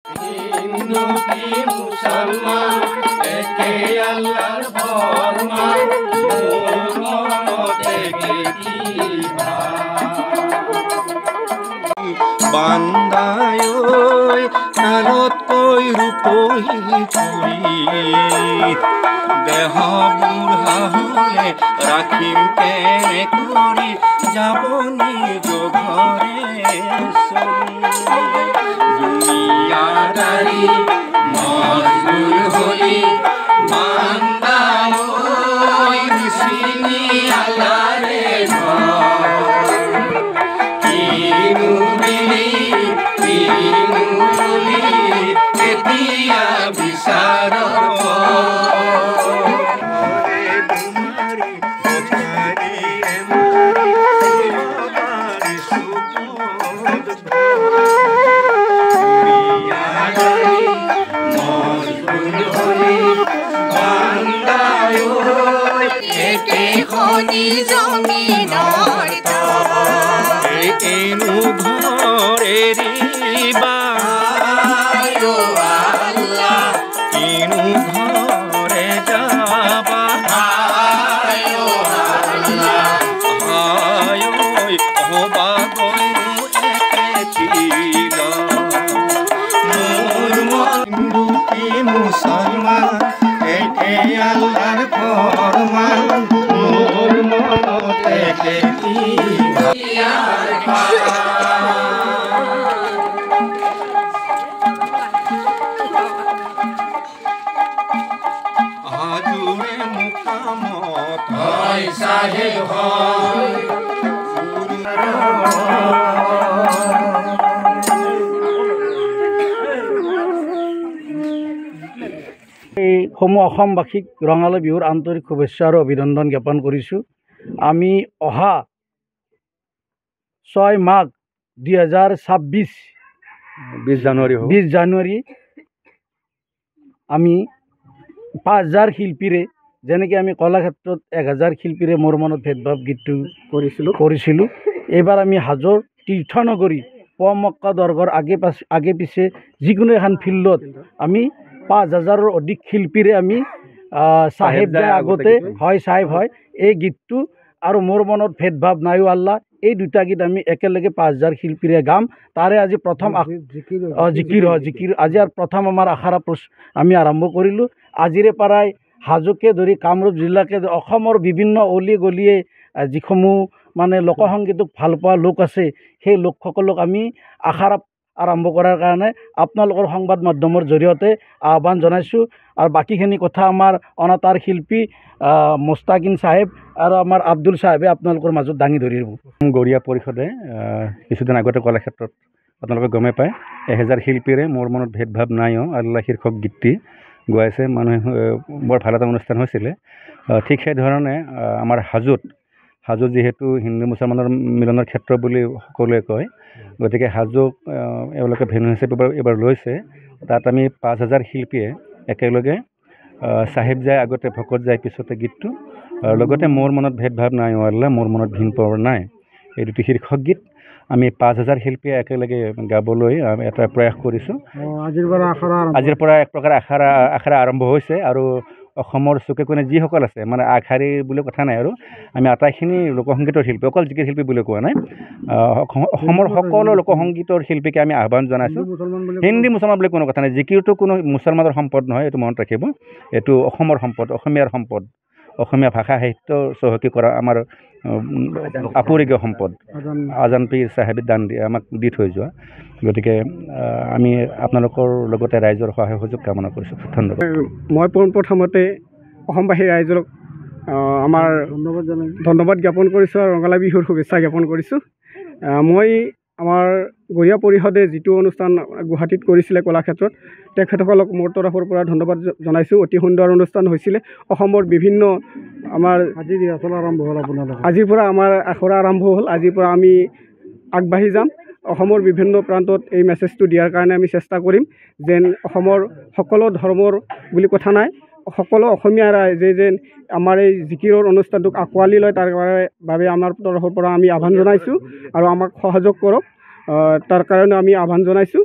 হিন্দু কি মুসলমান একে আল্লাহর ফরমান মনতে কি বান্দায় নালত কই রূপহী চুরি দেহ বুঢ়া হলে রাখিম কেনে কৰি যাব নিজ ঘৰে দুনিয়াদাৰী মজবুৰ হলি বান্দায় চিনি আলাৰে কিনো এতিয়া বিচাৰ এনো ঘৰে ৰিবা কিনো ঘৰে যাবা হবা গলো একেছিল মোৰ হিন্দু কি মুছলমান একে আল্লাহৰ ফৰমান মোৰ মনতে হাজুৰে মুকামত হয় চাহেব হয় এই সমূহ অসমবাসীক ৰঙালী বিহুৰ আন্তৰিক শুভেচ্ছা আৰু অভিনন্দন জ্ঞাপন কৰিছোঁ। আমি অহা 6 মাঘ 2026 20 জানুৱাৰী আমি 5000 শিল্পীৰে যেনেকৈ আমি কলাক্ষেত্ৰত 1000 শিল্পীৰে মোৰ মনত ভেদভাৱ গীতটো কৰিছিলোঁ এইবাৰ আমি হাজোৰ তীৰ্থনগৰী পুৱামক্কা দৰগাৰ আগে পিছে যিকোনো এখন ফিল্ডত আমি 5000ৰ অধিক শিল্পীৰে আমি চাহেব যায় আগতে হয় চাহেব হয় এই গীতটো আৰু মোৰ মনত ভেদভাৱ নাইও আল্লাহ এই দুটা গীত আমি একেলগে 5000 শিল্পীৰে গাম। তাৰে আজি প্ৰথম জিকিৰ আজি আৰু প্ৰথম আমাৰ আখাৰা আমি আৰম্ভ কৰিলোঁ। আজিৰে পৰাই হাজোকে ধৰি কামৰূপ জিলাকে অসমৰ বিভিন্ন অলি গলিয়ে যিসমূহ মানে লোকসংগীতক ভাল পোৱা লোক আছে সেই লোকসকলক আমি আখাৰা আৰম্ভ কৰাৰ কাৰণে আপোনালোকৰ সংবাদ মাধ্যমৰ জৰিয়তে আহ্বান জনাইছোঁ। আৰু বাকীখিনি কথা আমাৰ অনাতাঁৰ শিল্পী মুস্তাকিন চাহেব আৰু আমাৰ আব্দুল চাহেবে আপোনালোকৰ মাজত দাঙি ধৰিব। গৰীয়া পৰিষদে কিছুদিন আগতে কলাক্ষেত্ৰত আপোনালোকে গমে পায় 1000 শিল্পীৰে মোৰ মনত ভেদভাৱ নাইও আল্লাহ শীৰ্ষক গীতটি গোৱাইছে। মানুহে বৰ ভাল এটা অনুষ্ঠান হৈছিলে। ঠিক সেইধৰণে আমাৰ হাজোত যিহেতু হিন্দু মুছলমানৰ মিলনৰ ক্ষেত্ৰ বুলি সকলোৱে কয় গতিকে হাজোক এওঁলোকে ভেনু হিচাপে এবাৰ লৈছে। তাত আমি 5000 শিল্পীয়ে একেলগে চাহেব যায় আগতে ভকত যায় পিছতে গীতটো আৰু লগতে মোৰ মনত ভেদভাৱ নাই আল্লাহ মোৰ মনত ভিন পৰ নাই এই দুটি শীৰ্ষক গীত আমি 5000 শিল্পীয়ে একেলগে গাবলৈ এটা প্ৰয়াস কৰিছোঁ। আজিৰ পৰা এক প্ৰকাৰ আখাৰা আৰম্ভ হৈছে আৰু অসমৰ চুকে কোণে যিসকল আছে মানে আগশাৰী বুলি কথা নাই আৰু আমি আটাইখিনি লোকসংগীতৰ শিল্পী অকল জিকিৰ শিল্পী বুলি কোৱা নাই অসমৰ সকলো লোকসংগীতৰ শিল্পীকে আমি আহ্বান জনাইছোঁ। হিন্দী মুছলমান বুলি কোনো কথা নাই জিকিৰটো কোনো মুছলমানৰ সম্পদ নহয় এইটো মনত ৰাখিব। এইটো অসমৰ সম্পদ অসমীয়াৰ সম্পদ অসমীয়া ভাষা সাহিত্য চহকী কৰা আমাৰ আপুৰুগীয়া সম্পদ আজান পীৰ চাহেবে দান দি আমাক দি থৈ যোৱা। গতিকে আমি আপোনালোকৰ লগতে ৰাইজৰ সহায় সহযোগ কামনা কৰিছোঁ। ধন্যবাদ। মই পোনপ্ৰথমতে অসমবাসী ৰাইজক আমাৰ ধন্যবাদ জ্ঞাপন কৰিছোঁ আৰু ৰঙালী বিহুৰ শুভেচ্ছা জ্ঞাপন কৰিছোঁ। মই আমাৰ গৰীয়া পৰিষদে যিটো অনুষ্ঠান গুৱাহাটীত কৰিছিলে কলাক্ষেত্ৰত তেখেতসকলক মোৰ তৰফৰ পৰা ধন্যবাদ জনাইছোঁ। অতি সুন্দৰ অনুষ্ঠান হৈছিলে। অসমৰ বিভিন্ন আমাৰ আজিৰ পৰা আমাৰ আখৰা আৰম্ভ হ'ল। আজিৰ পৰা আমি আগবাঢ়ি যাম। অসমৰ বিভিন্ন প্ৰান্তত এই মেছেজটো দিয়াৰ কাৰণে আমি চেষ্টা কৰিম যেন অসমৰ সকলো ধৰ্মৰ বুলি কথা নাই সকলো অসমীয়া ৰাইজে যেন আমাৰ এই জিকিৰৰ অনুষ্ঠানটোক আঁকোৱালি লয় তাৰ বাবে আমাৰ তৰফৰ পৰা আমি আহ্বান জনাইছোঁ আৰু আমাক সহযোগ কৰক তাৰ কাৰণে আমি আহ্বান জনাইছোঁ।